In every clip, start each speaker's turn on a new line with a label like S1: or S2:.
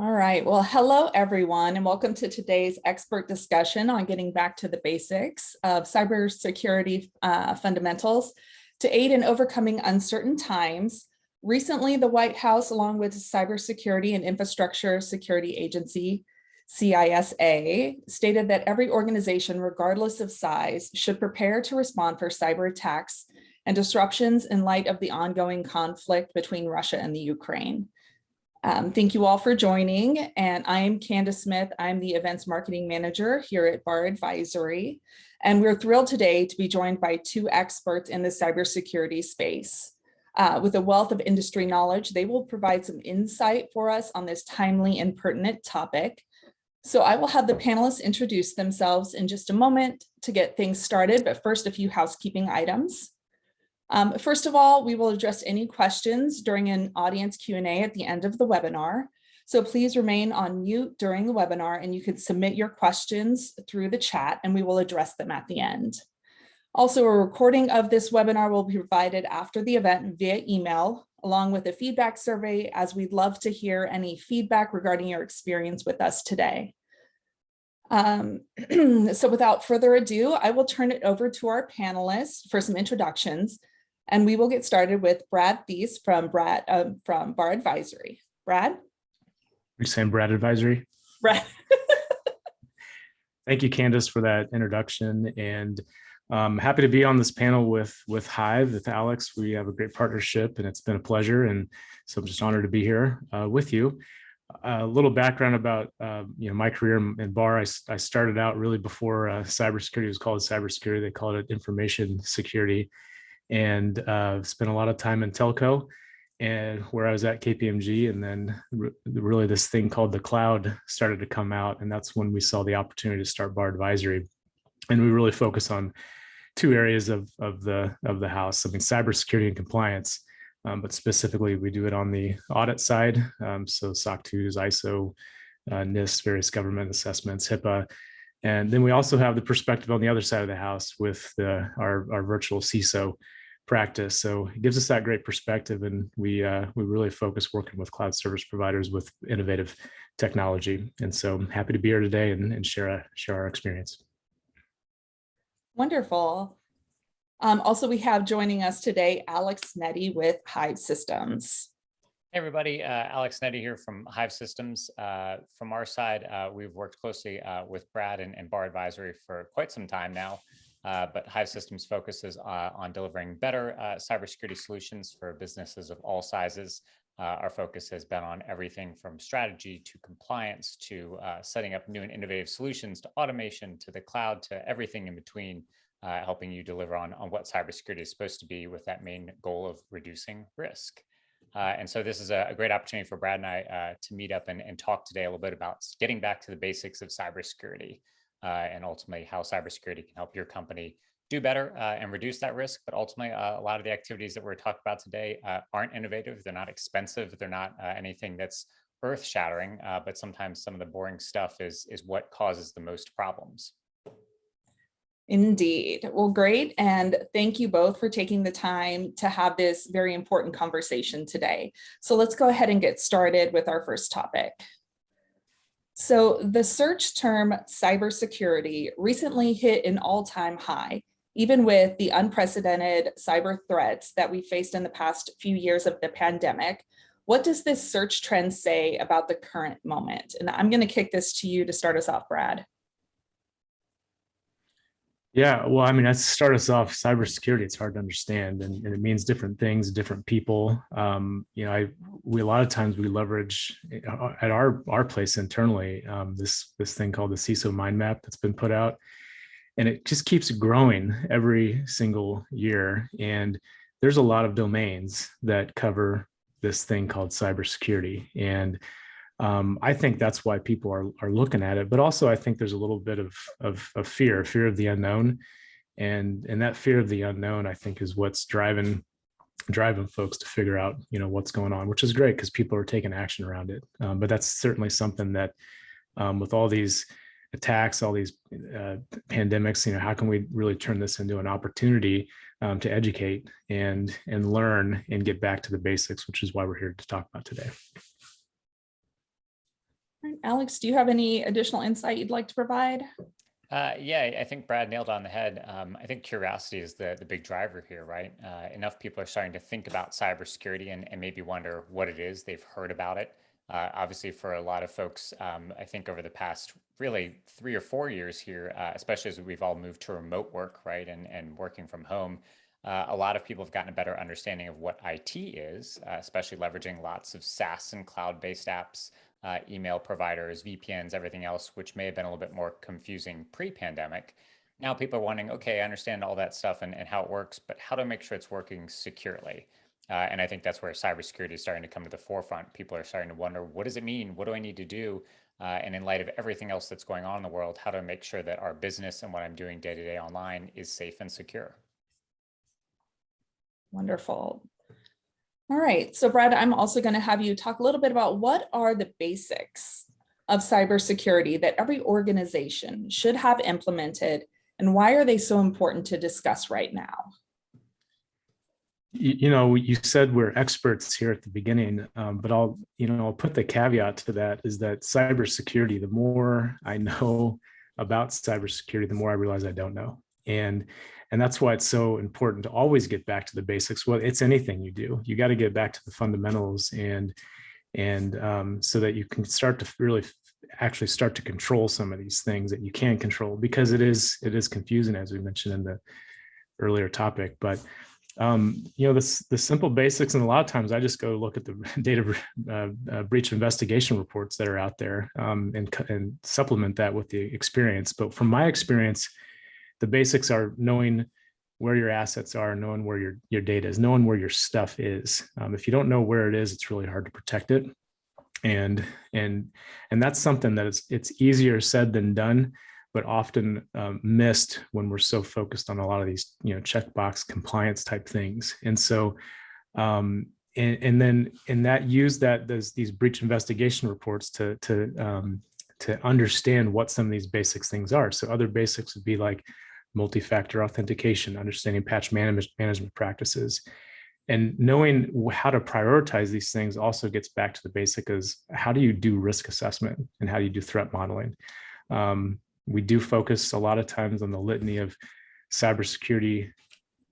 S1: All right, well, hello everyone, and welcome to today's expert discussion on getting back to the basics of cybersecurity fundamentals to aid in overcoming uncertain times. Recently, the White House, along with Cybersecurity and Infrastructure Security Agency, CISA, stated that every organization, regardless of size, should prepare to respond for cyber attacks and disruptions in light of the ongoing conflict between Russia and the Ukraine. Thank you all for joining, and I am Candace Smith. I'm the Events Marketing Manager here at BARR Advisory, and we're thrilled today to be joined by two experts in the cybersecurity space. With a wealth of industry knowledge, they will provide some insight for us on this timely and pertinent topic. So I will have the panelists introduce themselves in just a moment to get things started, but first a few housekeeping items. First of all, we will address any questions during an audience Q&A at the end of the webinar. So please remain on mute during the webinar, and you can submit your questions through the chat and we will address them at the end. Also, a recording of this webinar will be provided after the event via email, along with a feedback survey, as we'd love to hear any feedback regarding your experience with us today. So without further ado, I will turn it over to our panelists for some introductions. And we will get started with Brad Thies from BARR Advisory. Brad?
S2: You're saying Brad Advisory?
S1: Brad.
S2: Thank you, Candace, for that introduction. And happy to be on this panel with Hive, with Alex. We have a great partnership and it's been a pleasure. And so I'm just honored to be here with you. A little background about my career in BARR. I started out really before cybersecurity was called cybersecurity. They called it information security. And spent a lot of time in telco, and where I was at KPMG, and then really this thing called the cloud started to come out, and that's when we saw the opportunity to start BARR Advisory. And we really focus on two areas of the house. I mean, cybersecurity and compliance, but specifically we do it on the audit side. So SOC 2s, ISO, NIST, various government assessments, HIPAA. And then we also have the perspective on the other side of the house with our virtual CISO practice. So it gives us that great perspective, and we really focus working with cloud service providers with innovative technology. And so I'm happy to be here today and share our experience.
S1: Wonderful. Also, we have joining us today, Alex Nette with Hive Systems.
S3: Hey everybody, Alex Nette here from Hive Systems. From our side, we've worked closely with Brad and BARR Advisory for quite some time now, but Hive Systems focuses on delivering better cybersecurity solutions for businesses of all sizes. Our focus has been on everything from strategy to compliance to setting up new and innovative solutions to automation to the cloud to everything in between, helping you deliver on what cybersecurity is supposed to be with that main goal of reducing risk. And so this is a great opportunity for Brad and I to meet up and talk today a little bit about getting back to the basics of cybersecurity and ultimately how cybersecurity can help your company do better and reduce that risk. But ultimately, a lot of the activities that we're talking about today aren't innovative. They're not expensive. They're not anything that's earth shattering, but sometimes some of the boring stuff is what causes the most problems.
S1: Indeed. Well, great. And thank you both for taking the time to have this very important conversation today. So let's go ahead and get started with our first topic. So the search term cybersecurity recently hit an all-time high, even with the unprecedented cyber threats that we faced in the past few years of the pandemic. What does this search trend say about the current moment? And I'm going to kick this to you to start us off, Brad.
S2: Yeah, well, I mean, to start us off, cybersecurity, it's hard to understand, and it means different things, different people. We a lot of times we leverage at our place internally this thing called the CISO mind map that's been put out, and it just keeps growing every single year. And there's a lot of domains that cover this thing called cybersecurity, and I think that's why people are looking at it, but also I think there's a little bit of fear of the unknown, and that fear of the unknown, I think, is what's driving folks to figure out what's going on, which is great because people are taking action around it. But that's certainly something that with all these attacks, all these pandemics, how can we really turn this into an opportunity to educate and learn and get back to the basics, which is why we're here to talk about today.
S1: All right, Alex, do you have any additional insight you'd like to provide?
S3: Yeah, I think Brad nailed it on the head. I think curiosity is the big driver here, right? Enough people are starting to think about cybersecurity and maybe wonder what it is. They've heard about it. Obviously, for a lot of folks, I think over the past really 3 or 4 years here, especially as we've all moved to remote work, right, and working from home, a lot of people have gotten a better understanding of what IT is, especially leveraging lots of SaaS and cloud-based apps, email providers, VPNs, everything else, which may have been a little bit more confusing pre-pandemic. Now people are wondering, okay, I understand all that stuff and how it works, but how to make sure it's working securely? And I think that's where cybersecurity is starting to come to the forefront. People are starting to wonder, what does it mean? What do I need to do? And in light of everything else that's going on in the world, how to make sure that our business and what I'm doing day to day online is safe and secure.
S1: Wonderful. All right, so Brad, I'm also going to have you talk a little bit about what are the basics of cybersecurity that every organization should have implemented, and why are they so important to discuss right now?
S2: You said we're experts here at the beginning, but I'll put the caveat to that is that cybersecurity, the more I know about cybersecurity, the more I realize I don't know. And that's why it's so important to always get back to the basics. Well, it's anything you do. You got to get back to the fundamentals and so that you can start to really actually start to control some of these things that you can control, because it is confusing, as we mentioned in the earlier topic. But the simple basics, and a lot of times I just go look at the data breach investigation reports that are out there and supplement that with the experience. But from my experience, the basics are knowing where your assets are, knowing where your data is, knowing where your stuff is. If you don't know where it is, it's really hard to protect it. And that's something that it's easier said than done, but often missed when we're so focused on a lot of these, checkbox compliance type things. And so, and then use these breach investigation reports to understand what some of these basics things are. So other basics would be like multi-factor authentication, understanding patch management practices, and knowing how to prioritize these things also gets back to the basic is how do you do risk assessment and how do you do threat modeling? We do focus a lot of times on the litany of cybersecurity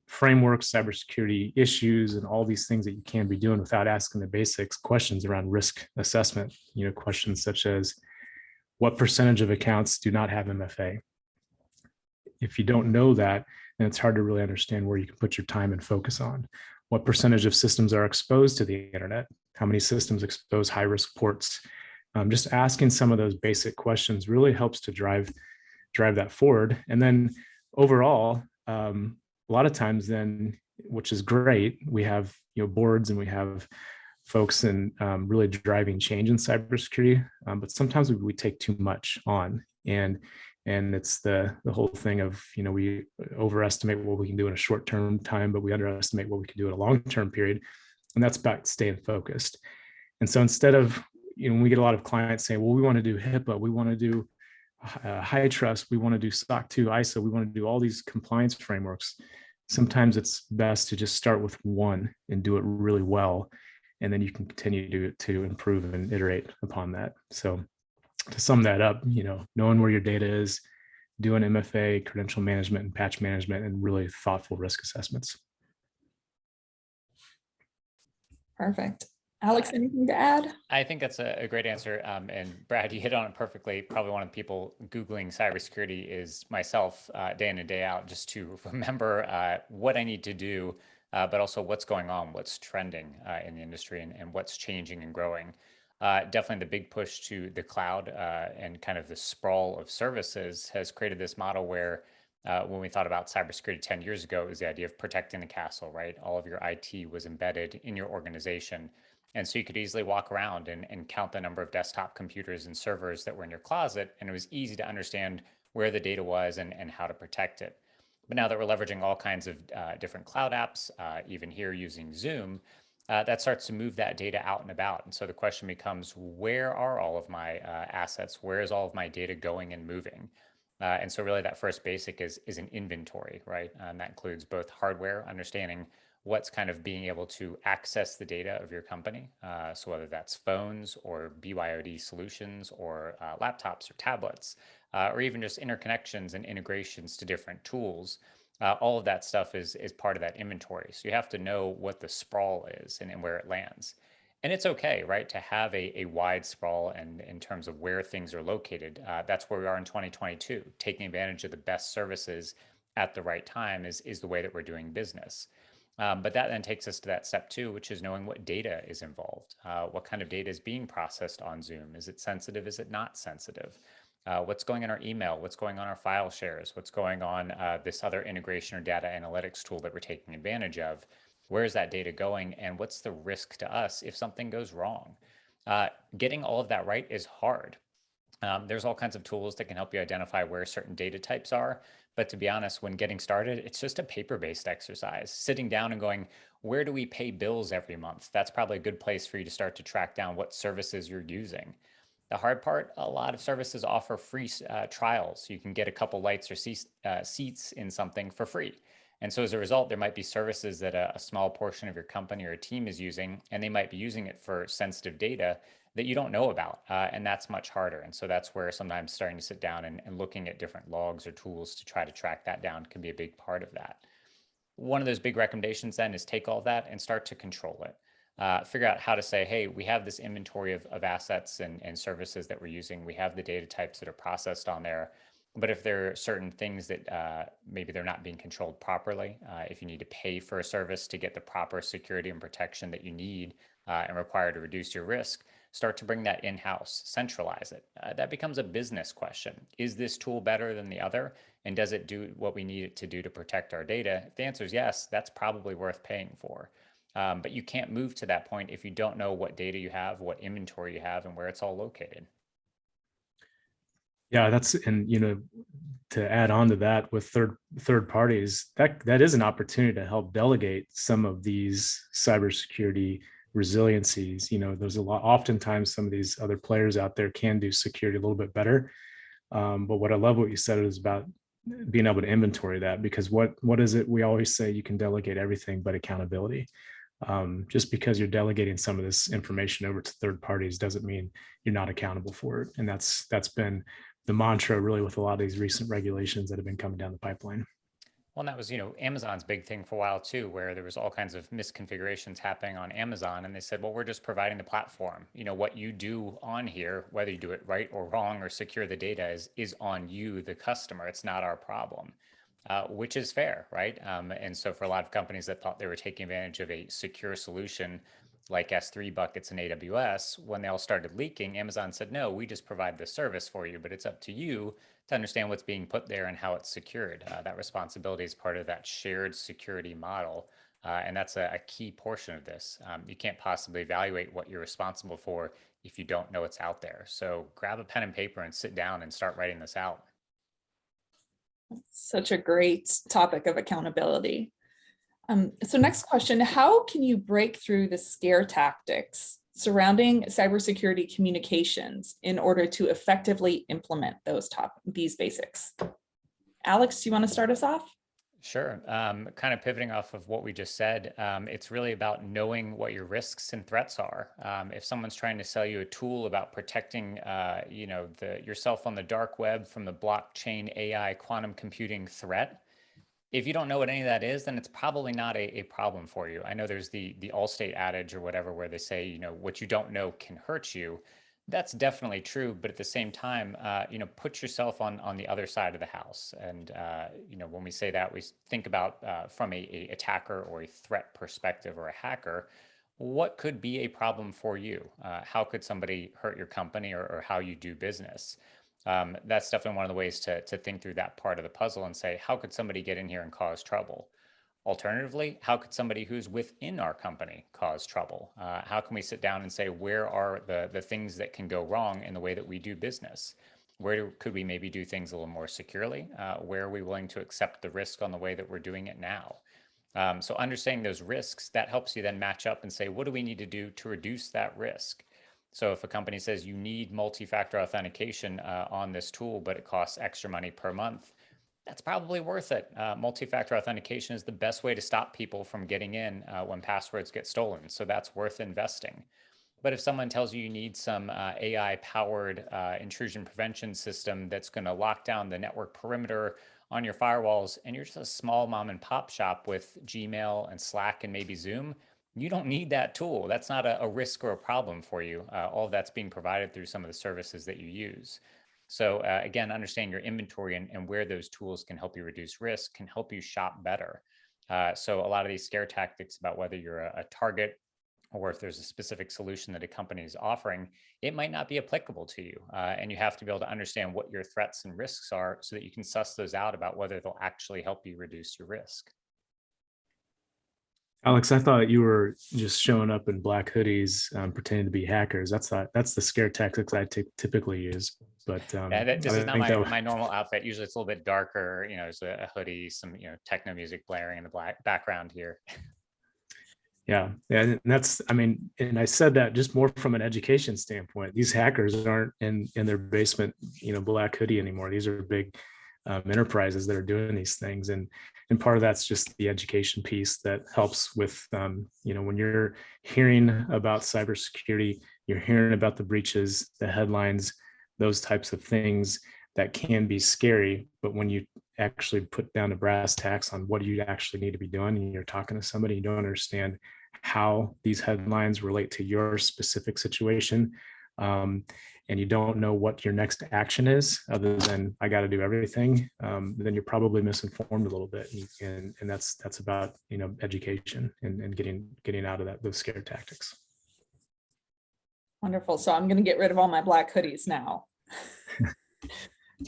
S2: frameworks, cybersecurity issues, and all these things that you can be doing without asking the basics questions around risk assessment. Questions such as what percentage of accounts do not have MFA? If you don't know that, then it's hard to really understand where you can put your time and focus on. What percentage of systems are exposed to the internet? How many systems expose high-risk ports? Just asking some of those basic questions really helps to drive that forward. And then overall, a lot of times then, which is great, we have boards and we have folks and really driving change in cybersecurity, but sometimes we take too much on, and it's the whole thing of we overestimate what we can do in a short-term time, but we underestimate what we can do in a long-term period, and that's about staying focused. And so instead of we get a lot of clients saying, well, we want to do HIPAA, we want to do high trust, we want to do SOC 2, ISO, we want to do all these compliance frameworks. Sometimes it's best to just start with one and do it really well, and then you can continue to improve and iterate upon that. So to sum that up, knowing where your data is, doing MFA, credential management, and patch management, and really thoughtful risk assessments.
S1: Perfect. Alex, anything to add?
S3: I think that's a great answer. And Brad, you hit on it perfectly. Probably one of the people Googling cybersecurity is myself day in and day out, just to remember what I need to do, but also what's going on, what's trending in the industry, and what's changing and growing. Definitely the big push to the cloud and kind of the sprawl of services has created this model where when we thought about cybersecurity 10 years ago, it was the idea of protecting the castle, right? All of your IT was embedded in your organization. And so you could easily walk around and count the number of desktop computers and servers that were in your closet. And it was easy to understand where the data was and how to protect it. But now that we're leveraging all kinds of different cloud apps, even here using Zoom, that starts to move that data out and about. And so the question becomes, where are all of my assets? Where is all of my data going and moving? And so really that first basic is an inventory, right? And that includes both hardware, understanding what's kind of being able to access the data of your company. So whether that's phones or BYOD solutions or laptops or tablets, or even just interconnections and integrations to different tools. All of that stuff is part of that inventory. So you have to know what the sprawl is and where it lands. And it's okay, right, to have a wide sprawl and in terms of where things are located. That's where we are in 2022. Taking advantage of the best services at the right time is the way that we're doing business. But that then takes us to that step two, which is knowing what data is involved. What kind of data is being processed on Zoom? Is it sensitive? Is it not sensitive? What's going on our email? What's going on our file shares? What's going on this other integration or data analytics tool that we're taking advantage of? Where is that data going? And what's the risk to us if something goes wrong? Getting all of that right is hard. There's all kinds of tools that can help you identify where certain data types are. But to be honest, when getting started, it's just a paper-based exercise. Sitting down and going, where do we pay bills every month? That's probably a good place for you to start to track down what services you're using. The hard part, a lot of services offer free trials. You can get a couple lights or seats in something for free. And so as a result, there might be services that a small portion of your company or a team is using, and they might be using it for sensitive data that you don't know about. And that's much harder. And so that's where sometimes starting to sit down and looking at different logs or tools to try to track that down can be a big part of that. One of those big recommendations then is take all that and start to control it. Figure out how to say, hey, we have this inventory of assets and services that we're using. We have the data types that are processed on there. But if there are certain things that maybe they're not being controlled properly, if you need to pay for a service to get the proper security and protection that you need and require to reduce your risk, start to bring that in-house, centralize it. That becomes a business question. Is this tool better than the other? And does it do what we need it to do to protect our data? If the answer is yes, that's probably worth paying for. But you can't move to that point if you don't know what data you have, what inventory you have, and where it's all located.
S2: Yeah, and to add on to that with third parties, that is an opportunity to help delegate some of these cybersecurity resiliencies. There's oftentimes some of these other players out there can do security a little bit better. But what I love what you said is about being able to inventory that, because what is it? We always say you can delegate everything but accountability. Just because you're delegating some of this information over to third parties doesn't mean you're not accountable for it. And that's been the mantra really with a lot of these recent regulations that have been coming down the pipeline.
S3: Well, and that was, Amazon's big thing for a while too, where there was all kinds of misconfigurations happening on Amazon. And they said, well, we're just providing the platform. What you do on here, whether you do it right or wrong or secure the data is on you, the customer. It's not our problem. Which is fair, right? And so for a lot of companies that thought they were taking advantage of a secure solution like S3 buckets and AWS, when they all started leaking, Amazon said, no, we just provide the service for you, but it's up to you to understand what's being put there and how it's secured. That responsibility is part of that shared security model. And that's a key portion of this. You can't possibly evaluate what you're responsible for if you don't know what's out there. So grab a pen and paper and sit down and start writing this out.
S1: Such a great topic of accountability. So next question, how can you break through the scare tactics surrounding cybersecurity communications in order to effectively implement these basics? Alex, do you want to start us off?
S3: Sure. Kind of pivoting off of what we just said, it's really about knowing what your risks and threats are. If someone's trying to sell you a tool about protecting, yourself on the dark web from the blockchain, AI, quantum computing threat, if you don't know what any of that is, then it's probably not a problem for you. I know there's the Allstate adage or whatever where they say, what you don't know can hurt you. That's definitely true, but at the same time, put yourself on the other side of the house. And when we say that, we think about from a attacker or a threat perspective or a hacker, what could be a problem for you? How could somebody hurt your company or how you do business? That's definitely one of the ways to think through that part of the puzzle and say, how could somebody get in here and cause trouble? Alternatively, how could somebody who's within our company cause trouble? How can we sit down and say, where are the things that can go wrong in the way that we do business? Could we maybe do things a little more securely? Where are we willing to accept the risk on the way that we're doing it now? So understanding those risks, that helps you then match up and say, what do we need to do to reduce that risk? So if a company says you need multi-factor authentication on this tool, but it costs extra money per month, that's probably worth it. Multi-factor authentication is the best way to stop people from getting in when passwords get stolen. So that's worth investing. But if someone tells you you need some AI-powered intrusion prevention system that's going to lock down the network perimeter on your firewalls, and you're just a small mom and pop shop with Gmail and Slack and maybe Zoom, you don't need that tool. That's not a risk or a problem for you. All of that's being provided through some of the services that you use. So again, understanding your inventory and where those tools can help you reduce risk can help you shop better. So a lot of these scare tactics about whether you're a target or if there's a specific solution that a company is offering, it might not be applicable to you. And you have to be able to understand what your threats and risks are so that you can suss those out about whether they'll actually help you reduce your risk.
S2: Alex, I thought you were just showing up in black hoodies, pretending to be hackers. That's the scare tactics I typically use. But
S3: Yeah, this is not my
S2: my
S3: normal outfit. Usually it's a little bit darker. There's a hoodie, some techno music blaring in the black background here.
S2: Yeah, and that's, I mean, and I said that just more from an education standpoint. These hackers aren't in their basement, black hoodie anymore. These are big enterprises that are doing these things, and part of that's just the education piece that helps with, when you're hearing about cybersecurity, you're hearing about the breaches, the headlines, those types of things that can be scary. But when you actually put down the brass tacks on what you actually need to be doing, and you're talking to somebody, you don't understand how these headlines relate to your specific situation, and you don't know what your next action is other than I got to do everything, then you're probably misinformed a little bit, and that's about education and getting out of those scare tactics.
S1: Wonderful. So I'm going to get rid of all my black hoodies now.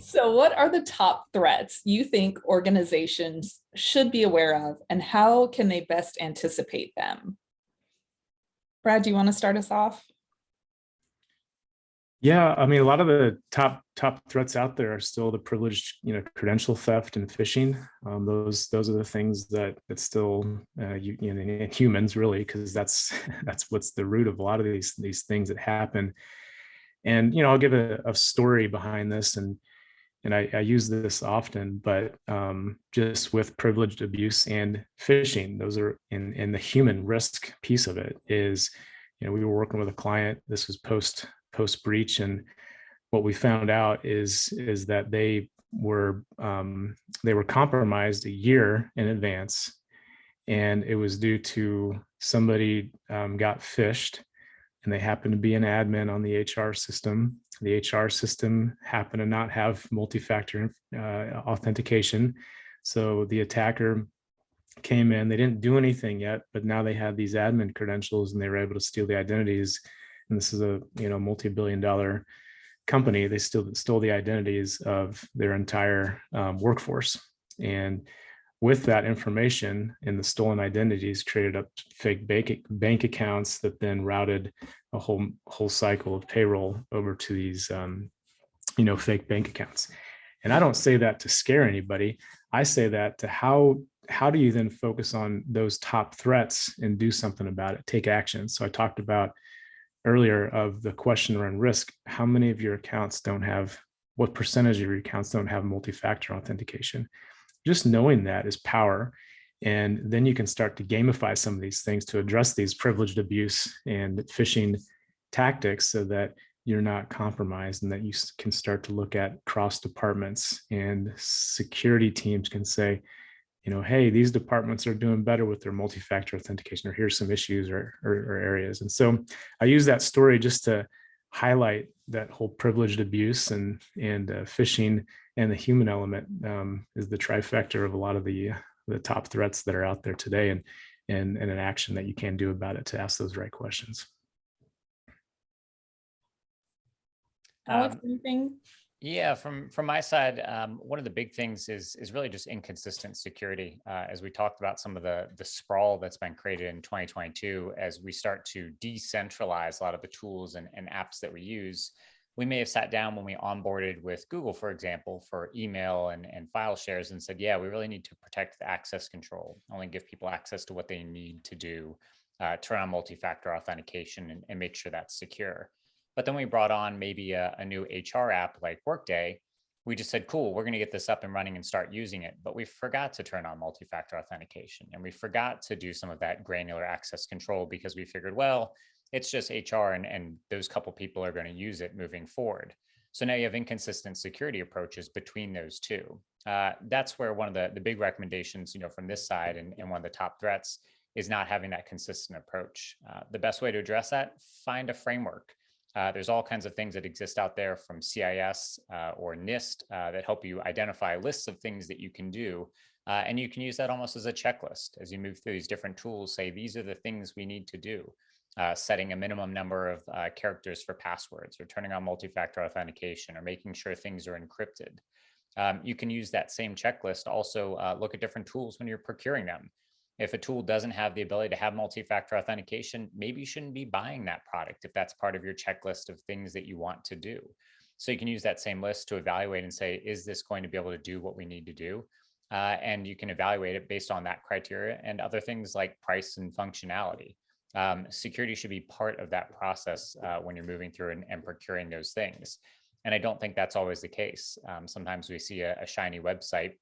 S1: So what are the top threats you think organizations should be aware of, and how can they best anticipate them? Brad, do you want to start us off?
S2: Yeah, I mean, a lot of the top threats out there are still the privileged, credential theft and phishing. Those are the things that still humans really, because that's what's the root of a lot of these things that happen. And I'll give a story behind this, and I use this often, but just with privileged abuse and phishing, those are in the human risk piece of it is, we were working with a client. This was post breach, and what we found out is that they were compromised a year in advance, and it was due to somebody got phished, and they happened to be an admin on the HR system. The HR system happened to not have multi-factor authentication. So the attacker came in, they didn't do anything yet, but now they had these admin credentials and they were able to steal the identities. And this is a multi-billion-dollar company. They stole the identities of their entire workforce. And with that information and the stolen identities, created up fake bank accounts that then routed a whole cycle of payroll over to these fake bank accounts. And I don't say that to scare anybody. I say that to how do you then focus on those top threats and do something about it, take action. So I talked about earlier of the question around risk. How many of your accounts what percentage of your accounts don't have multi-factor authentication? Just knowing that is power. And then you can start to gamify some of these things to address these privileged abuse and phishing tactics so that you're not compromised, and that you can start to look at cross departments, and security teams can say, hey, these departments are doing better with their multi-factor authentication, or here's some issues or areas. And so I use that story just to highlight that whole privileged abuse and phishing, and the human element is the trifecta of a lot of the top threats that are out there today, and an action that you can do about it to ask those right questions.
S1: Alex, anything?
S3: Yeah, from my side, one of the big things is really just inconsistent security. As we talked about some of the sprawl that's been created in 2022, as we start to decentralize a lot of the tools and apps that we use. We may have sat down when we onboarded with Google, for example, for email and file shares, and said, yeah, we really need to protect the access control, only give people access to what they need to do, turn on multi-factor authentication and make sure that's secure. But then we brought on maybe a new HR app like Workday, We just said, cool, we're going to get this up and running and start using it. But we forgot to turn on multi-factor authentication, and we forgot to do some of that granular access control because we figured, well, it's just HR and those couple people are going to use it moving forward. So now you have inconsistent security approaches between those two. That's where one of the big recommendations, from this side and one of the top threats is not having that consistent approach. The best way to address that, find a framework. There's all kinds of things that exist out there from CIS or NIST that help you identify lists of things that you can do. And you can use that almost as a checklist as you move through these different tools. Say, these are the things we need to do. Setting a minimum number of characters for passwords, or turning on multi-factor authentication, or making sure things are encrypted. You can use that same checklist to also look at different tools when you're procuring them. If a tool doesn't have the ability to have multi-factor authentication, maybe you shouldn't be buying that product if that's part of your checklist of things that you want to do. So you can use that same list to evaluate and say, is this going to be able to do what we need to do? And you can evaluate it based on that criteria and other things like price and functionality. Security should be part of that process when you're moving through and procuring those things. And I don't think that's always the case. Sometimes we see a shiny website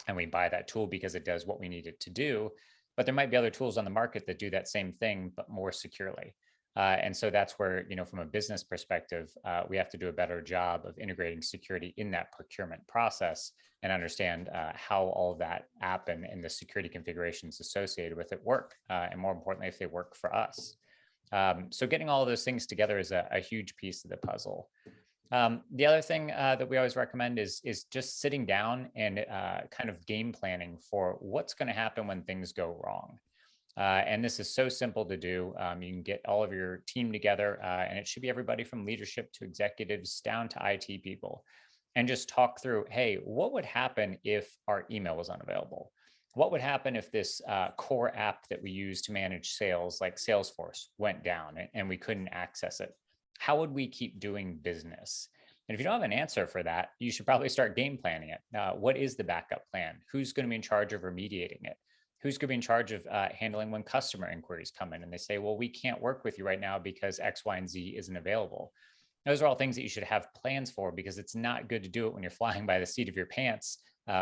S3: and we buy that tool because it does what we need it to do. But there might be other tools on the market that do that same thing, but more securely. And so that's where, from a business perspective, we have to do a better job of integrating security in that procurement process and understand how all of that app and the security configurations associated with it work. And more importantly, if they work for us. So getting all of those things together is a huge piece of the puzzle. The other thing that we always recommend is just sitting down and kind of game planning for what's going to happen when things go wrong. And this is so simple to do. You can get all of your team together, and it should be everybody from leadership to executives down to IT people, and just talk through, hey, what would happen if our email was unavailable? What would happen if this core app that we use to manage sales, like Salesforce, went down and we couldn't access it? How would we keep doing business? And if you don't have an answer for that, you should probably start game planning it. What is the backup plan? Who's going to be in charge of remediating it? Who's going to be in charge of handling when customer inquiries come in and they say, well, we can't work with you right now because X, Y, and Z isn't available. Those are all things that you should have plans for, because it's not good to do it when you're flying by the seat of your pants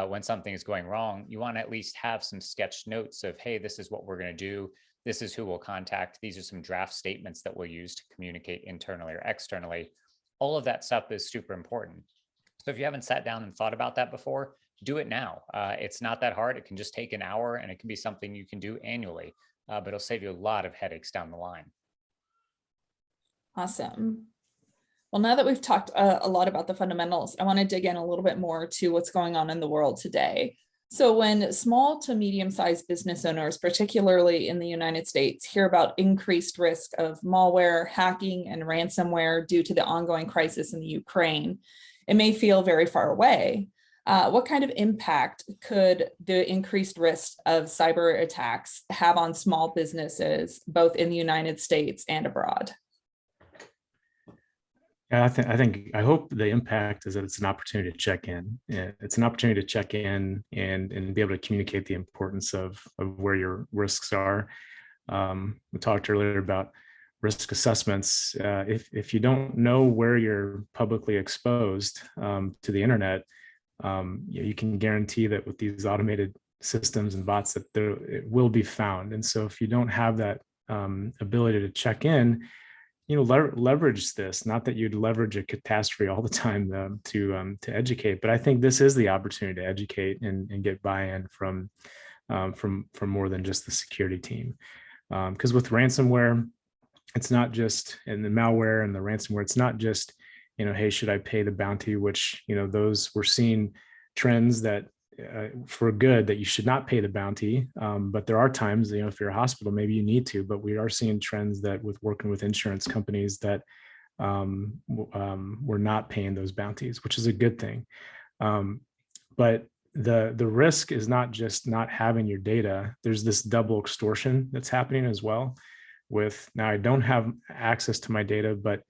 S3: when something is going wrong. You want to at least have some sketch notes of, hey, this is what we're going to do. This is who we'll contact. These are some draft statements that we'll use to communicate internally or externally. All of that stuff is super important. So if you haven't sat down and thought about that before, do it now. It's not that hard. It can just take an hour, and it can be something you can do annually, but it'll save you a lot of headaches down the line.
S1: Awesome. Well, now that we've talked a lot about the fundamentals, I want to dig in a little bit more to what's going on in the world today. So when small to medium-sized business owners, particularly in the United States, hear about increased risk of malware, hacking, and ransomware due to the ongoing crisis in the Ukraine, it may feel very far away. What kind of impact could the increased risk of cyber attacks have on small businesses, both in the United States and abroad?
S2: Yeah, I hope the impact is that it's an opportunity to check in. It's an opportunity to check in and be able to communicate the importance of where your risks are. We talked earlier about risk assessments. If you don't know where you're publicly exposed to the internet, you can guarantee that with these automated systems and bots that it will be found. And so if you don't have that ability to check in, leverage this. Not that you'd leverage a catastrophe all the time to educate, but I think this is the opportunity to educate and get buy-in from more than just the security team. Because with ransomware, it's not just, and the malware and the ransomware, it's not just, hey, should I pay the bounty? Which, those we're seeing trends that for good that you should not pay the bounty. But there are times, if you're a hospital, maybe you need to, but we are seeing trends that with working with insurance companies that we're not paying those bounties, which is a good thing. But the risk is not just not having your data. There's this double extortion that's happening as well. With now, I don't have access to my data, but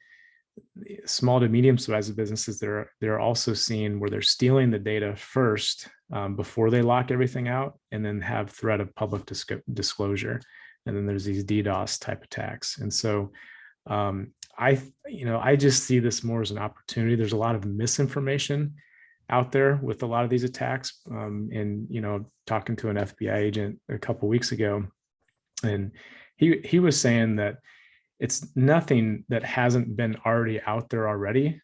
S2: small to medium-sized businesses, they're also seeing where they're stealing the data first before they lock everything out, and then have threat of public disclosure. And then there's these DDoS type attacks. And so I just see this more as an opportunity. There's a lot of misinformation out there with a lot of these attacks. And, talking to an FBI agent a couple weeks ago, and he was saying that it's nothing that hasn't been already out there already.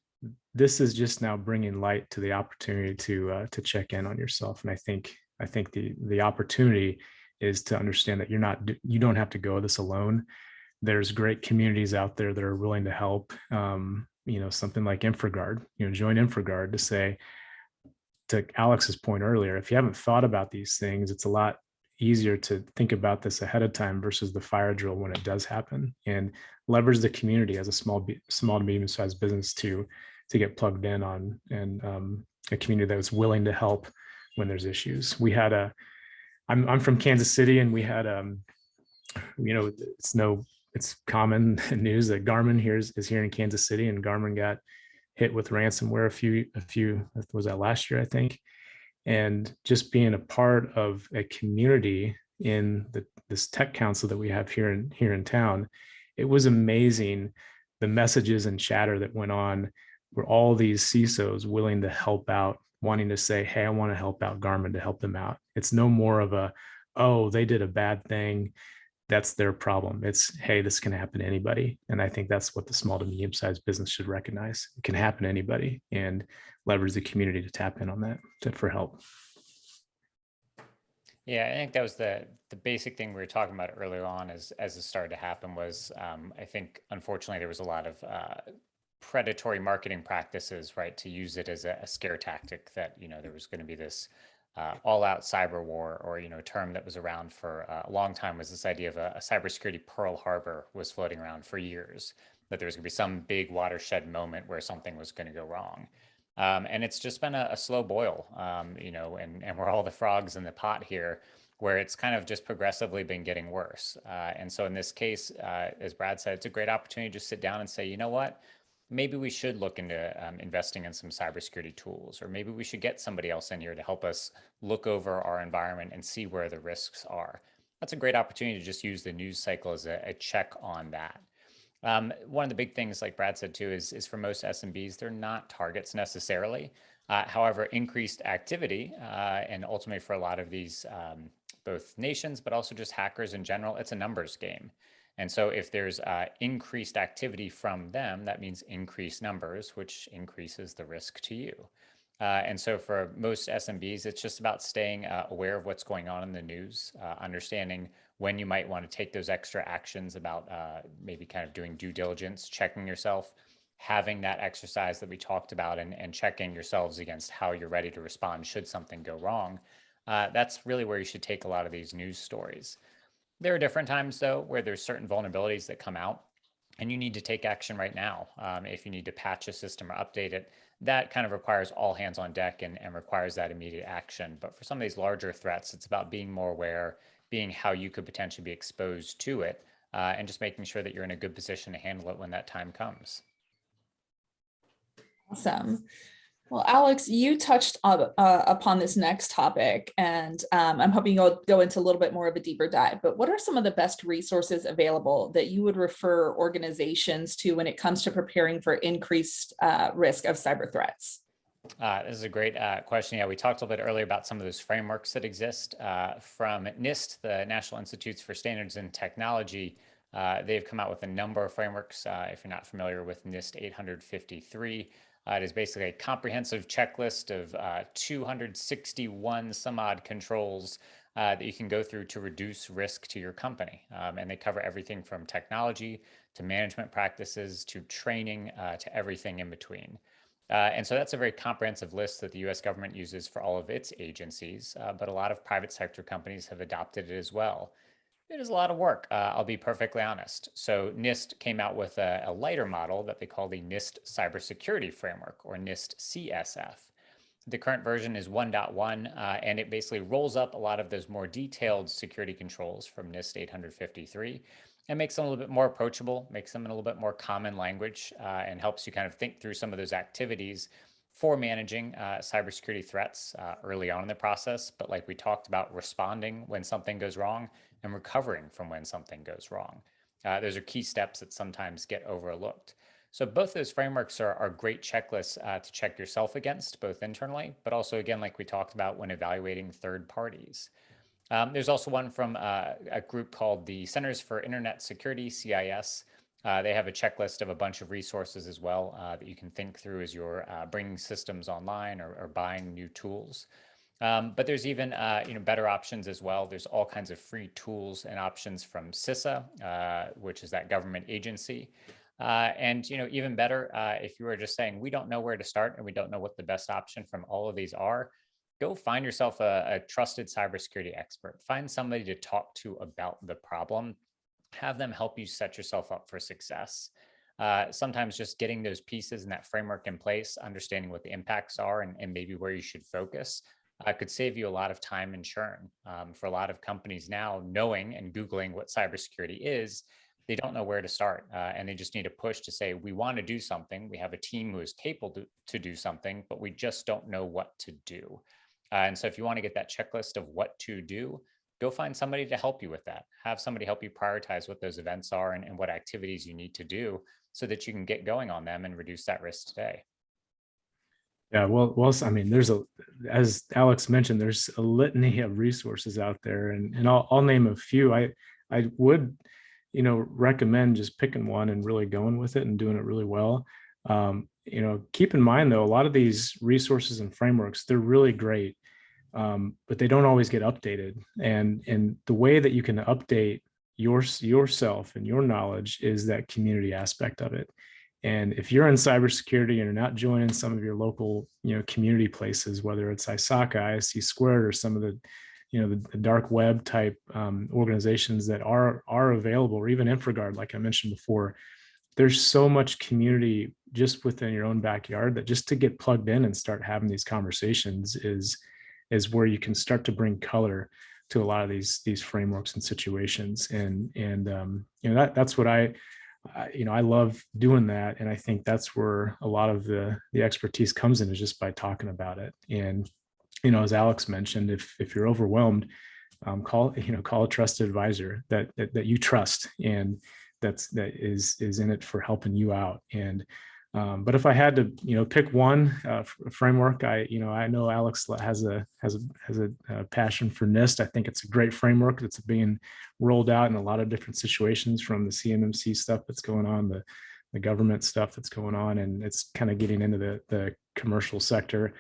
S2: This is just now bringing light to the opportunity to check in on yourself. And I think the opportunity is to understand that you don't have to go this alone. There's great communities out there that are willing to help. Something like InfraGard, join InfraGard to say, to Alex's point earlier, if you haven't thought about these things, it's a lot easier to think about this ahead of time versus the fire drill when it does happen, and leverage the community as a small to medium sized business to get plugged in on, and a community that was willing to help when there's issues. I'm from Kansas City, and we had it's common news that Garmin is here in Kansas City, and Garmin got hit with ransomware a few was that last year, I think. And just being a part of a community in this tech council that we have here in town, it was amazing the messages and chatter that went on, where all these CISOs willing to help out, wanting to say, hey, I want to help out Garmin to help them out. It's no more of oh, they did a bad thing, that's their problem. It's, hey, this can happen to anybody. And I think that's what the small to medium sized business should recognize. It can happen to anybody, and leverage the community to tap in on that for help.
S3: Yeah, I think that was the basic thing we were talking about earlier on as it started to happen was, I think, unfortunately, there was a lot of predatory marketing practices, right, to use it as a scare tactic that, there was going to be this all-out cyber war, or a term that was around for a long time was this idea of a cybersecurity Pearl Harbor was floating around for years, that there was going to be some big watershed moment where something was going to go wrong. And it's just been a slow boil, and we're all the frogs in the pot here, where it's kind of just progressively been getting worse. And so in this case, as Brad said, it's a great opportunity to just sit down and say, you know what? Maybe we should look into investing in some cybersecurity tools, or maybe we should get somebody else in here to help us look over our environment and see where the risks are. That's a great opportunity to just use the news cycle as a check on that. One of the big things, like Brad said too, is for most SMBs, they're not targets necessarily. However, increased activity, and ultimately for a lot of these, both nations, but also just hackers in general, it's a numbers game. And so if there's increased activity from them, that means increased numbers, which increases the risk to you. And so for most SMBs, it's just about staying aware of what's going on in the news, understanding when you might want to take those extra actions about maybe kind of doing due diligence, checking yourself, having that exercise that we talked about, and checking yourselves against how you're ready to respond should something go wrong. That's really where you should take a lot of these news stories. There are different times, though, where there's certain vulnerabilities that come out and you need to take action right now. If you need to patch a system or update it, that kind of requires all hands on deck and requires that immediate action. But for some of these larger threats, it's about being more aware, being how you could potentially be exposed to it, and just making sure that you're in a good position to handle it when that time comes.
S1: Awesome. Well, Alex, you touched upon this next topic, and I'm hoping you'll go into a little bit more of a deeper dive, but what are some of the best resources available that you would refer organizations to when it comes to preparing for increased risk of cyber threats?
S3: This is a great question. Yeah, we talked a little bit earlier about some of those frameworks that exist from NIST, the National Institutes for Standards and Technology. They've come out with a number of frameworks. If you're not familiar with NIST 853, it is basically a comprehensive checklist of 261 some odd controls that you can go through to reduce risk to your company. And they cover everything from technology to management practices to training to everything in between. And so that's a very comprehensive list that the US government uses for all of its agencies, but a lot of private sector companies have adopted it as well. It is a lot of work, I'll be perfectly honest. So NIST came out with a lighter model that they call the NIST Cybersecurity Framework, or NIST CSF. The current version is 1.1, and it basically rolls up a lot of those more detailed security controls from NIST 853 and makes them a little bit more approachable, makes them in a little bit more common language, and helps you kind of think through some of those activities for managing cybersecurity threats early on in the process. But like we talked about, responding when something goes wrong and recovering from when something goes wrong. Those are key steps that sometimes get overlooked. So both those frameworks are great checklists to check yourself against, both internally, but also, again, like we talked about when evaluating third parties. There's also one from a group called the Centers for Internet Security, CIS. They have a checklist of a bunch of resources as well that you can think through as you're bringing systems online or buying new tools. But there's even better options as well. There's all kinds of free tools and options from CISA, which is that government agency. And even better, if you were just saying we don't know where to start and we don't know what the best option from all of these are, go find yourself a trusted cybersecurity expert. Find somebody to talk to about the problem. Have them help you set yourself up for success. Sometimes just getting those pieces and that framework in place, understanding what the impacts are and maybe where you should focus, could save you a lot of time and churn. For a lot of companies now, knowing and Googling what cybersecurity is, they don't know where to start, and they just need a push to say, we want to do something. We have a team who is capable to do something, but we just don't know what to do. And so if you want to get that checklist of what to do, go find somebody to help you with that. Have somebody help you prioritize what those events are and what activities you need to do so that you can get going on them and reduce that risk today.
S2: Yeah, well, I mean, as Alex mentioned, there's a litany of resources out there, and I'll name a few. I would, recommend just picking one and really going with it and doing it really well. Keep in mind though, a lot of these resources and frameworks, they're really great, but they don't always get updated. And the way that you can update yourself and your knowledge is that community aspect of it. And if you're in cybersecurity and you're not joining some of your local, community places, whether it's ISACA, ISC Squared, or some of the, the dark web type organizations that are available, or even InfraGard, like I mentioned before, there's so much community just within your own backyard that just to get plugged in and start having these conversations is where you can start to bring color to a lot of these frameworks and situations. And that's what I love doing that. And I think that's where a lot of the expertise comes in, is just by talking about it. And, as Alex mentioned, if you're overwhelmed, call a trusted advisor that you trust, and that is in it for helping you out. And but if I had to pick one framework, I know Alex has a passion for NIST. I think it's a great framework that's being rolled out in a lot of different situations, from the CMMC stuff that's going on, the government stuff that's going on, and it's kind of getting into the commercial sector.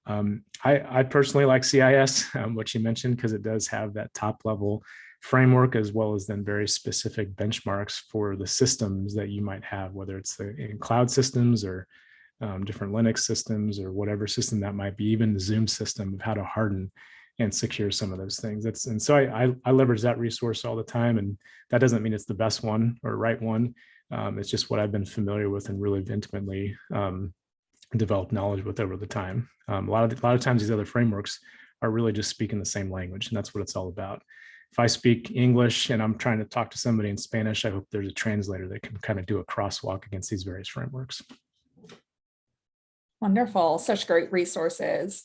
S2: I personally like CIS, what you mentioned, because it does have that top level framework, as well as then very specific benchmarks for the systems that you might have, whether it's in cloud systems or different Linux systems or whatever system that might be, even the Zoom system, of how to harden and secure some of those things. And so I leverage that resource all the time, and that doesn't mean it's the best one or right one. It's just what I've been familiar with and really intimately developed knowledge with over the time. A lot of times these other frameworks are really just speaking the same language, and that's what it's all about. If I speak English and I'm trying to talk to somebody in Spanish, I hope there's a translator that can kind of do a crosswalk against these various frameworks.
S1: Wonderful, such great resources.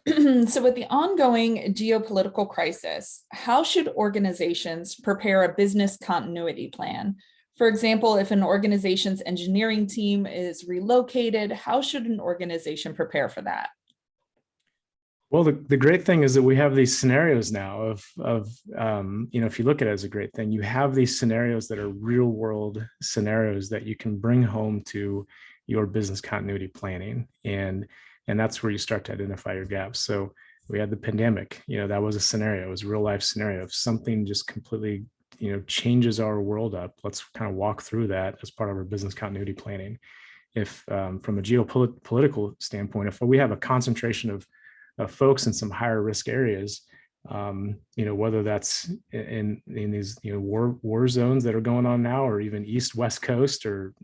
S1: So with the ongoing geopolitical crisis, how should organizations prepare a business continuity plan? For example, if an organization's engineering team is relocated, how should an organization prepare for that?
S2: Well, the great thing is that we have these scenarios now of if you look at it as a great thing, you have these scenarios that are real world scenarios that you can bring home to your business continuity planning. And that's where you start to identify your gaps. So we had the pandemic, that was a scenario, it was a real life scenario. If something just completely, changes our world up, let's kind of walk through that as part of our business continuity planning. If from a geopolitical standpoint, if we have a concentration of folks in some higher risk areas, whether that's in these war zones that are going on now, or even East West Coast, or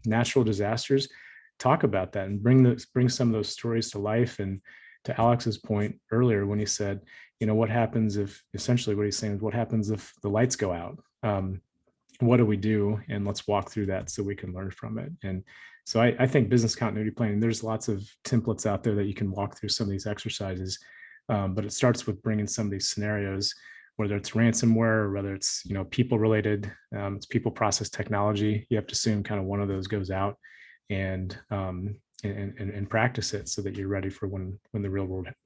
S2: natural disasters, talk about that and bring some of those stories to life. And to Alex's point earlier, when he said, what happens if, essentially what he's saying is, what happens if the lights go out? What do we do? And let's walk through that so we can learn from it. And so I think business continuity planning, there's lots of templates out there that you can walk through some of these exercises, but it starts with bringing some of these scenarios whether it's ransomware or whether it's, people related, it's people process technology. You have to assume kind of one of those goes out and practice it so that you're ready for when the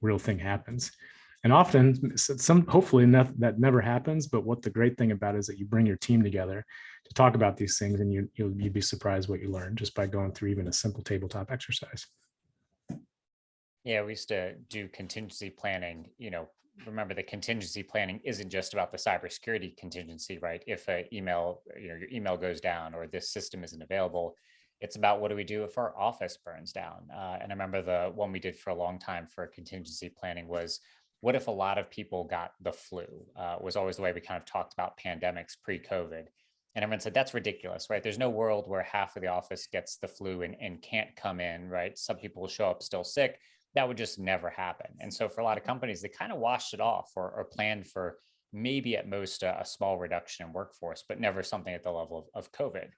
S2: real thing happens. And often, hopefully that never happens. But what the great thing about it is that you bring your team together to talk about these things, and you'd be surprised what you learn just by going through even a simple tabletop exercise.
S3: Yeah, we used to do contingency planning. Remember, the contingency planning isn't just about the cybersecurity contingency, right? If your email goes down or this system isn't available, it's about what do we do if our office burns down? And I remember the one we did for a long time for contingency planning was, what if a lot of people got the flu? Was always the way we kind of talked about pandemics pre-COVID. And everyone said, that's ridiculous, right? There's no world where half of the office gets the flu and can't come in, right? Some people will show up still sick. That would just never happen. And so for a lot of companies, they kind of washed it off or planned for maybe at most a small reduction in workforce, but never something at the level of COVID.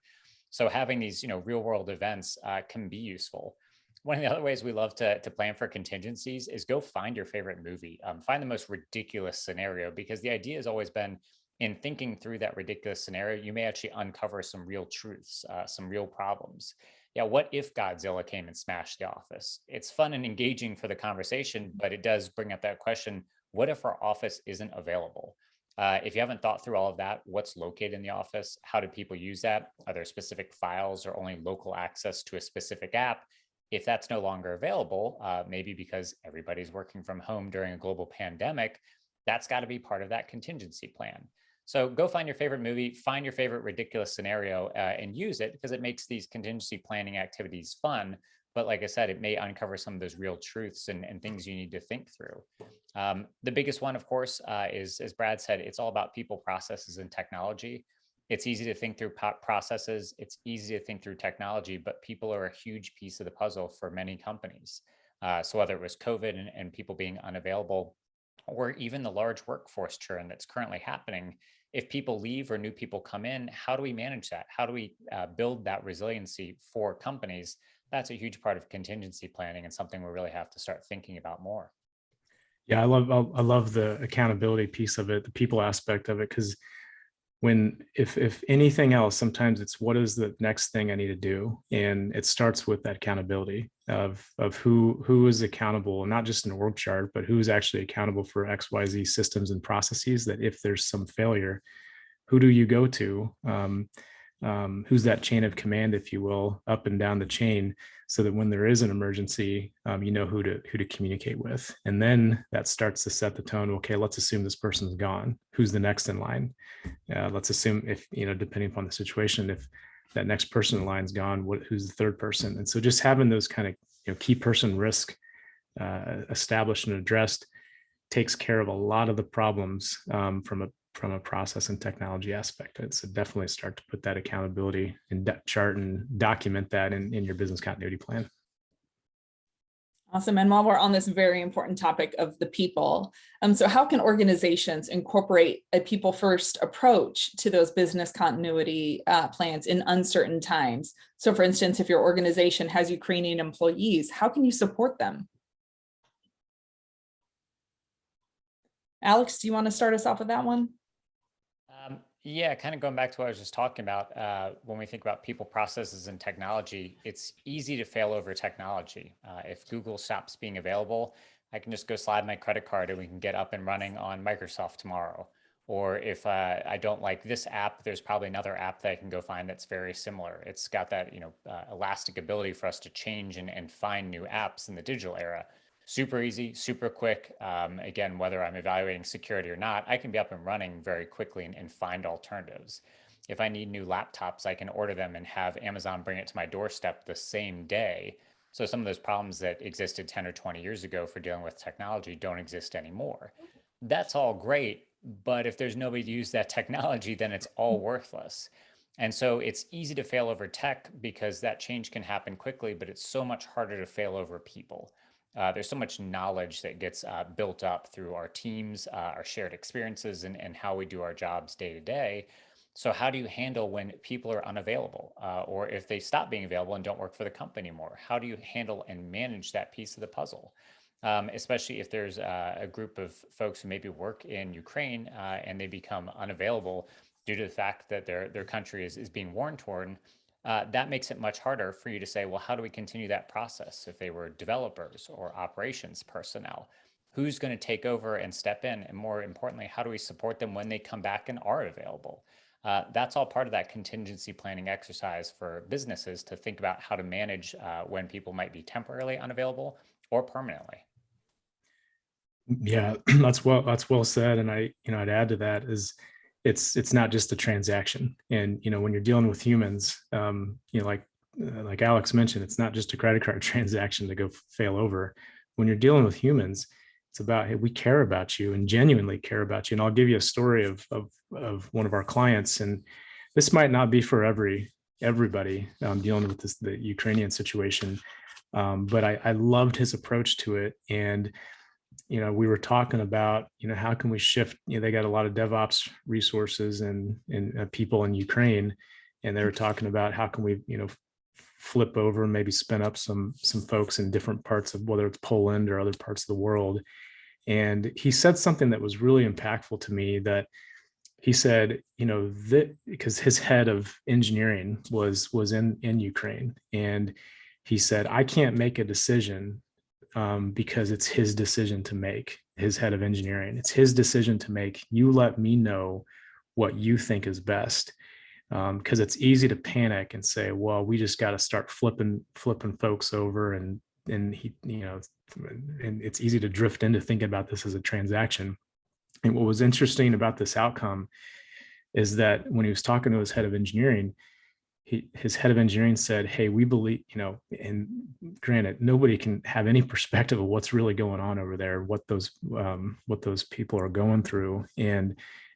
S3: So having these, real world events can be useful. One of the other ways we love to plan for contingencies is go find your favorite movie. Find the most ridiculous scenario, because the idea has always been, in thinking through that ridiculous scenario, you may actually uncover some real truths, some real problems. Yeah, what if Godzilla came and smashed the office? It's fun and engaging for the conversation, but it does bring up that question, what if our office isn't available? If you haven't thought through all of that, what's located in the office? How do people use that? Are there specific files or only local access to a specific app? If that's no longer available, maybe because everybody's working from home during a global pandemic, that's got to be part of that contingency plan. So go find your favorite movie, find your favorite ridiculous scenario, and use it, because it makes these contingency planning activities fun. But like I said, it may uncover some of those real truths and things you need to think through. The biggest one, of course, is, as Brad said, it's all about people, processes, and technology. It's easy to think through processes. It's easy to think through technology, but people are a huge piece of the puzzle for many companies. So whether it was COVID and people being unavailable, or even the large workforce churn that's currently happening, if people leave or new people come in, how do we manage that? How do we build that resiliency for companies? That's a huge part of contingency planning, and something we really have to start thinking about more.
S2: Yeah, I love the accountability piece of it, the people aspect of it, because if anything else, sometimes it's what is the next thing I need to do, and it starts with that accountability of who is accountable, not just an org chart, but who's actually accountable for XYZ systems and processes. That if there's some failure, who do you go to? Who's that chain of command, if you will, up and down the chain, so that when there is an emergency, you know who to communicate with. And then that starts to set the tone. Okay, let's assume this person's gone. Who's the next in line? Let's assume, if, depending upon the situation, if that next person in line's gone, who's the third person? And so just having those kind of key person risk established and addressed takes care of a lot of the problems from a process and technology aspect. So definitely start to put that accountability in chart and document that in your business continuity plan.
S1: Awesome. And while we're on this very important topic of the people, so how can organizations incorporate a people first approach to those business continuity plans in uncertain times? So for instance, if your organization has Ukrainian employees, how can you support them? Alex, do you want to start us off with that one?
S3: Yeah, kind of going back to what I was just talking about, when we think about people, processes, and technology, it's easy to fail over technology. If Google stops being available, I can just go slide my credit card and we can get up and running on Microsoft tomorrow. Or if I don't like this app, there's probably another app that I can go find that's very similar. It's got that elastic ability for us to change and find new apps in the digital era. Super easy, super quick. Again, whether I'm evaluating security or not, I can be up and running very quickly and find alternatives. If I need new laptops, I can order them and have Amazon bring it to my doorstep the same day. So some of those problems that existed 10 or 20 years ago for dealing with technology don't exist anymore. That's all great, but if there's nobody to use that technology, then it's all worthless. And so it's easy to fail over tech because that change can happen quickly, but it's so much harder to fail over people. There's so much knowledge that gets built up through our teams, our shared experiences, and how we do our jobs day to day. So how do you handle when people are unavailable, or if they stop being available and don't work for the company anymore? How do you handle and manage that piece of the puzzle? especially if there's a group of folks who maybe work in Ukraine and they become unavailable due to the fact that their country is being war-torn. That makes it much harder for you to say, well, how do we continue that process? If they were developers or operations personnel, who's going to take over and step in? And more importantly, how do we support them when they come back and are available? That's all part of that contingency planning exercise for businesses to think about how to manage when people might be temporarily unavailable or permanently.
S2: Yeah, that's well said. And I'd add to that is it's not just a transaction. And, when you're dealing with humans, like Alex mentioned, it's not just a credit card transaction to go fail over. When you're dealing with humans, it's about, hey, we care about you and genuinely care about you. And I'll give you a story of one of our clients. And this might not be for everybody dealing with the Ukrainian situation. But I loved his approach to it. And we were talking about, how can we shift, they got a lot of DevOps resources and people in Ukraine, and they were talking about how can we, flip over and maybe spin up some folks in different parts of, whether it's Poland or other parts of the world. And he said something that was really impactful to me, that he said, that because his head of engineering was in Ukraine, and he said, I can't make a decision because it's his decision to make, his head of engineering. It's his decision to make. You let me know what you think is best. Because it's easy to panic and say, well, we just got to start flipping folks over. And he, and it's easy to drift into thinking about this as a transaction. And what was interesting about this outcome is that when he was talking to his head of engineering, his head of engineering said, hey, we believe, and granted, nobody can have any perspective of what's really going on over there, what those people are going through.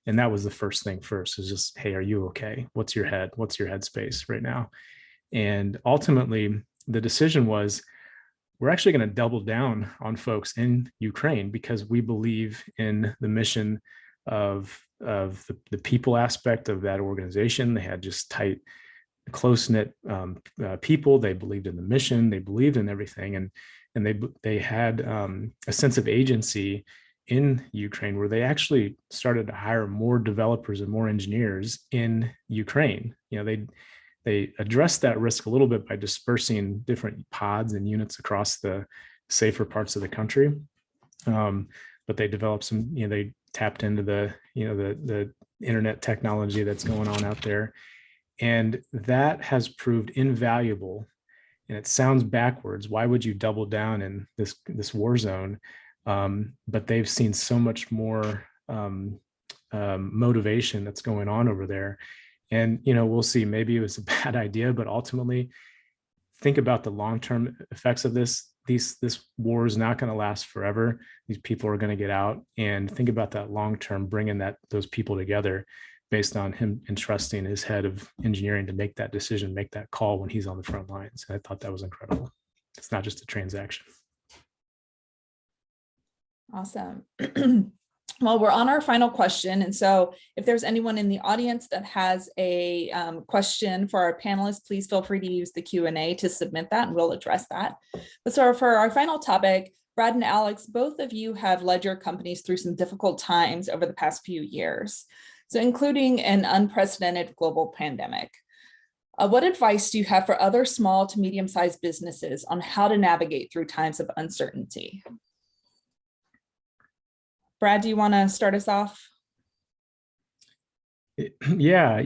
S2: And that was the first thing first, is just, hey, are you okay? What's your headspace right now? And ultimately the decision was, we're actually going to double down on folks in Ukraine because we believe in the mission of the people aspect of that organization. They had just tight, close-knit people. They believed in the mission. They believed in everything. And they had a sense of agency in Ukraine, where they actually started to hire more developers and more engineers in Ukraine. They addressed that risk a little bit by dispersing different pods and units across the safer parts of the country. But they developed some, they tapped into the internet technology that's going on out there. And that has proved invaluable. And it sounds backwards. Why would you double down in this war zone? But they've seen so much more motivation that's going on over there. And, we'll see, maybe it was a bad idea, but ultimately think about the long-term effects of this. This war is not going to last forever. These people are going to get out, and think about that long-term, bringing those people together based on him entrusting his head of engineering to make that decision, make that call when he's on the front lines. And I thought that was incredible. It's not just a transaction.
S1: Awesome. Well, we're on our final question. And so if there's anyone in the audience that has a question for our panelists, please feel free to use the Q&A to submit that, and we'll address that. But so for our final topic, Brad and Alex, both of you have led your companies through some difficult times over the past few years, so including an unprecedented global pandemic. What advice do you have for other small to medium-sized businesses on how to navigate through times of uncertainty? Brad, do you want to start us off?
S2: Yeah.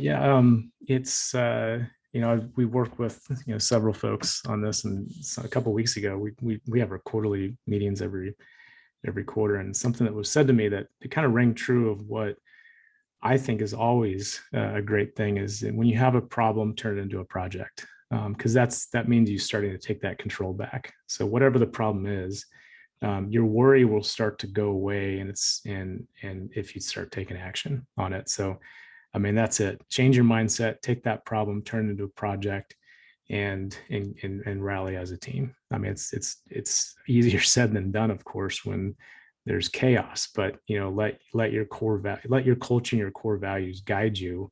S2: It's we work with several folks on this, and a couple of weeks ago we have our quarterly meetings every quarter, and something that was said to me that it kind of rang true of what I think is always a great thing is when you have a problem, turn it into a project, because that means you starting to take that control back. So whatever the problem is, your worry will start to go away, and if you start taking action on it. So, I mean, that's it. Change your mindset, take that problem, turn it into a project, and rally as a team. I mean, it's easier said than done, of course, when there's chaos, but let your culture and your core values guide you,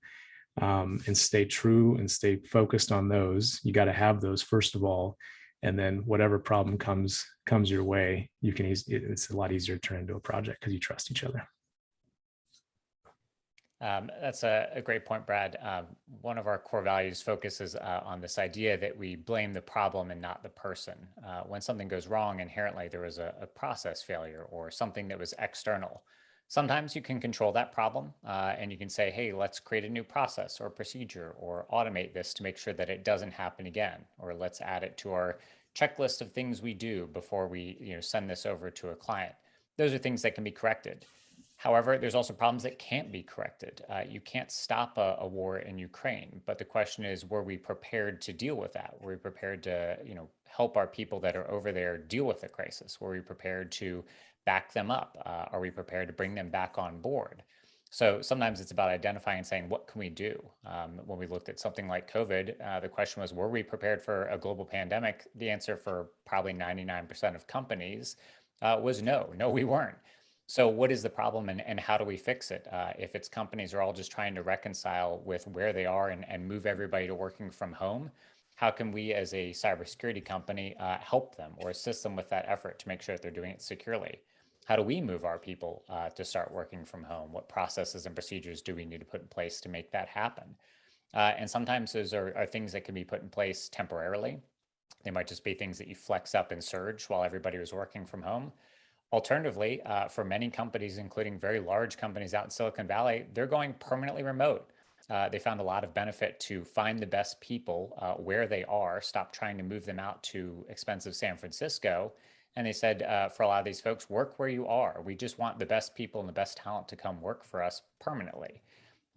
S2: and stay true and stay focused on those. You got to have those first of all. And then whatever problem comes your way, it's a lot easier to turn into a project because you trust each other.
S3: That's a great point, Brad. One of our core values focuses on this idea that we blame the problem and not the person. When something goes wrong, inherently there was a process failure or something that was external. Sometimes you can control that problem and you can say, hey, let's create a new process or procedure or automate this to make sure that it doesn't happen again, or let's add it to our checklist of things we do before we send this over to a client. Those are things that can be corrected. However, there's also problems that can't be corrected. You can't stop a war in Ukraine, but the question is, were we prepared to deal with that? Were we prepared to, help our people that are over there deal with the crisis? Were we prepared to back them up? Are we prepared to bring them back on board? So sometimes it's about identifying and saying, what can we do? When we looked at something like COVID, the question was, were we prepared for a global pandemic? The answer for probably 99% of companies was no, we weren't. So what is the problem and how do we fix it? If it's companies are all just trying to reconcile with where they are and move everybody to working from home, how can we as a cybersecurity company help them or assist them with that effort to make sure that they're doing it securely? How do we move our people to start working from home? What processes and procedures do we need to put in place to make that happen? And sometimes those are things that can be put in place temporarily. They might just be things that you flex up and surge while everybody was working from home. Alternatively, for many companies, including very large companies out in Silicon Valley, they're going permanently remote. They found a lot of benefit to find the best people where they are, stop trying to move them out to expensive San Francisco. And they said, for a lot of these folks, work where you are. We just want the best people and the best talent to come work for us permanently.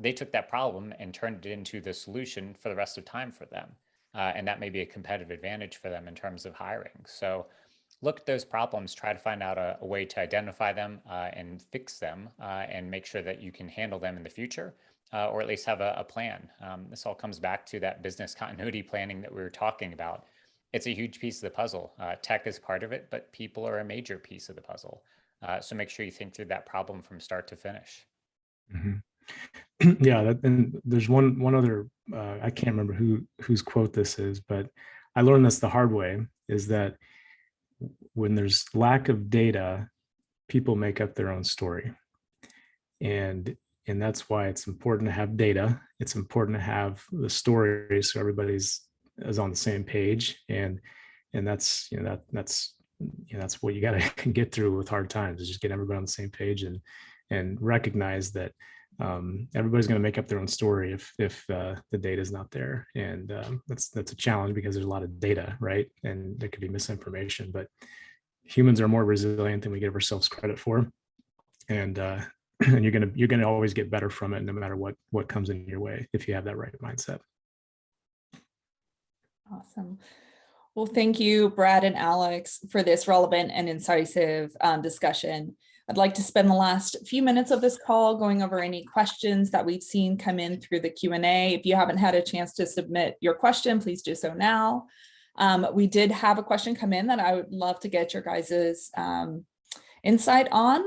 S3: They took that problem and turned it into the solution for the rest of time for them. And that may be a competitive advantage for them in terms of hiring. So look at those problems, try to find out a way to identify them and fix them and make sure that you can handle them in the future, or at least have a plan. This all comes back to that business continuity planning that we were talking about. It's a huge piece of the puzzle. Tech is part of it, but people are a major piece of the puzzle. So make sure you think through that problem from start to finish.
S2: Mm-hmm. Yeah, and there's one other, I can't remember whose quote this is, but I learned this the hard way, is that when there's lack of data, people make up their own story. And that's why it's important to have data. It's important to have the story so everybody's is on the same page. And that's, that's what you got to get through with hard times, is just get everybody on the same page and recognize that everybody's going to make up their own story if the data is not there. And that's a challenge because there's a lot of data, right? And there could be misinformation, but humans are more resilient than we give ourselves credit for. And and you're gonna always get better from it, no matter what comes in your way, if you have that right mindset.
S1: Awesome. Well, thank you, Brad and Alex, for this relevant and incisive discussion. I'd like to spend the last few minutes of this call going over any questions that we've seen come in through the Q&A. If you haven't had a chance to submit your question, please do so now. We did have a question come in that I would love to get your guys' insight on.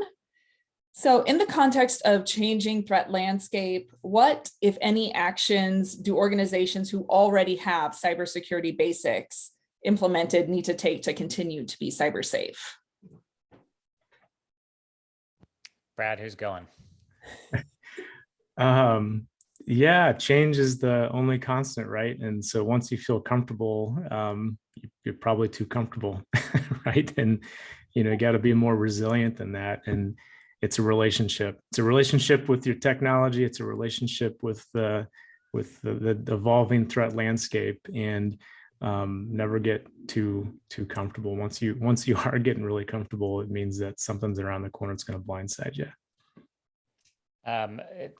S1: So in the context of changing threat landscape, what, if any, actions do organizations who already have cybersecurity basics implemented need to take to continue to be cyber safe?
S3: Brad, who's going?
S2: Yeah, change is the only constant, right? And so once you feel comfortable, you're probably too comfortable, right? And you got to be more resilient than that. And it's a relationship. It's a relationship with your technology. It's a relationship with the evolving threat landscape. And never get too comfortable. Once you are getting really comfortable, it means that something's around the corner. It's going to blindside you.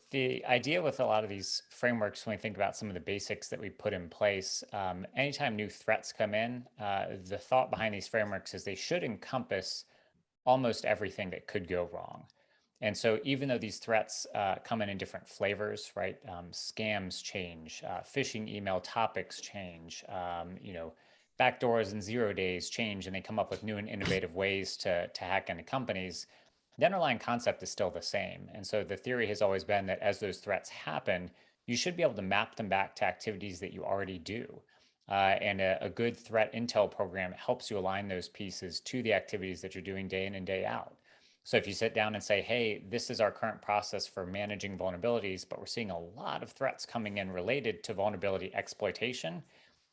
S3: The idea with a lot of these frameworks, when we think about some of the basics that we put in place, anytime new threats come in, the thought behind these frameworks is they should encompass almost everything that could go wrong. And so even though these threats come in different flavors, right? Scams change, phishing email topics change, backdoors and 0 days change, and they come up with new and innovative ways to hack into companies. The underlying concept is still the same. And so the theory has always been that as those threats happen, you should be able to map them back to activities that you already do. And a good threat intel program helps you align those pieces to the activities that you're doing day in and day out. So if you sit down and say, hey, this is our current process for managing vulnerabilities, but we're seeing a lot of threats coming in related to vulnerability exploitation,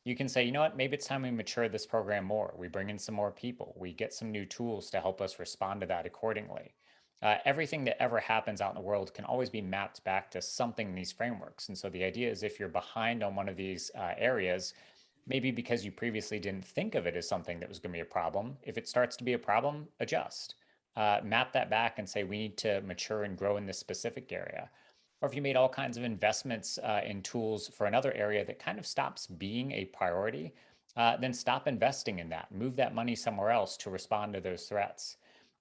S3: you can say, you know what, maybe it's time we mature this program more. We bring in some more people. We get some new tools to help us respond to that accordingly. Everything that ever happens out in the world can always be mapped back to something in these frameworks. And so the idea is if you're behind on one of these areas, maybe because you previously didn't think of it as something that was going to be a problem, if it starts to be a problem, adjust. Map that back and say, we need to mature and grow in this specific area. Or if you made all kinds of investments in tools for another area that kind of stops being a priority, then stop investing in that. Move that money somewhere else to respond to those threats.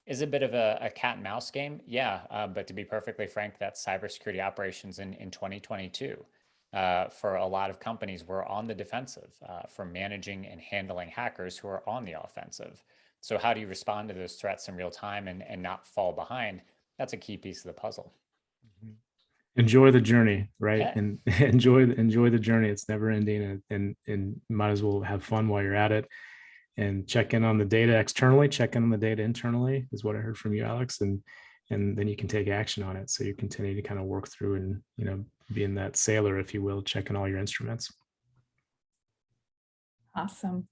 S3: Is a bit of a cat and mouse game? Yeah, but to be perfectly frank, that's cybersecurity operations in 2022. For a lot of companies, we're on the defensive for managing and handling hackers who are on the offensive. So how do you respond to those threats in real time and not fall behind? That's a key piece of the puzzle.
S2: Enjoy the journey, right?
S3: Yeah.
S2: And enjoy the journey. It's never ending, and might as well have fun while you're at it. And check in on the data externally, check in on the data internally is what I heard from you, Alex. And then you can take action on it. So you continue to kind of work through and, you know, being that sailor, if you will, checking all your instruments.
S1: Awesome.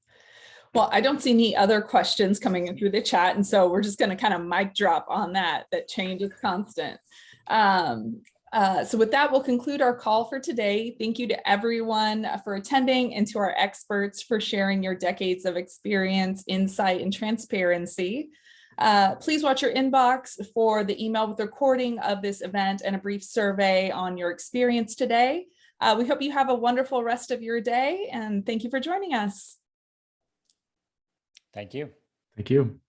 S1: Well, I don't see any other questions coming in through the chat. And so we're just going to kind of mic drop on that change is constant. So with that, we'll conclude our call for today. Thank you to everyone for attending and to our experts for sharing your decades of experience, insight, and transparency. Please watch your inbox for the email with the recording of this event and a brief survey on your experience today. We hope you have a wonderful rest of your day, and thank you for joining us.
S3: Thank you.
S2: Thank you.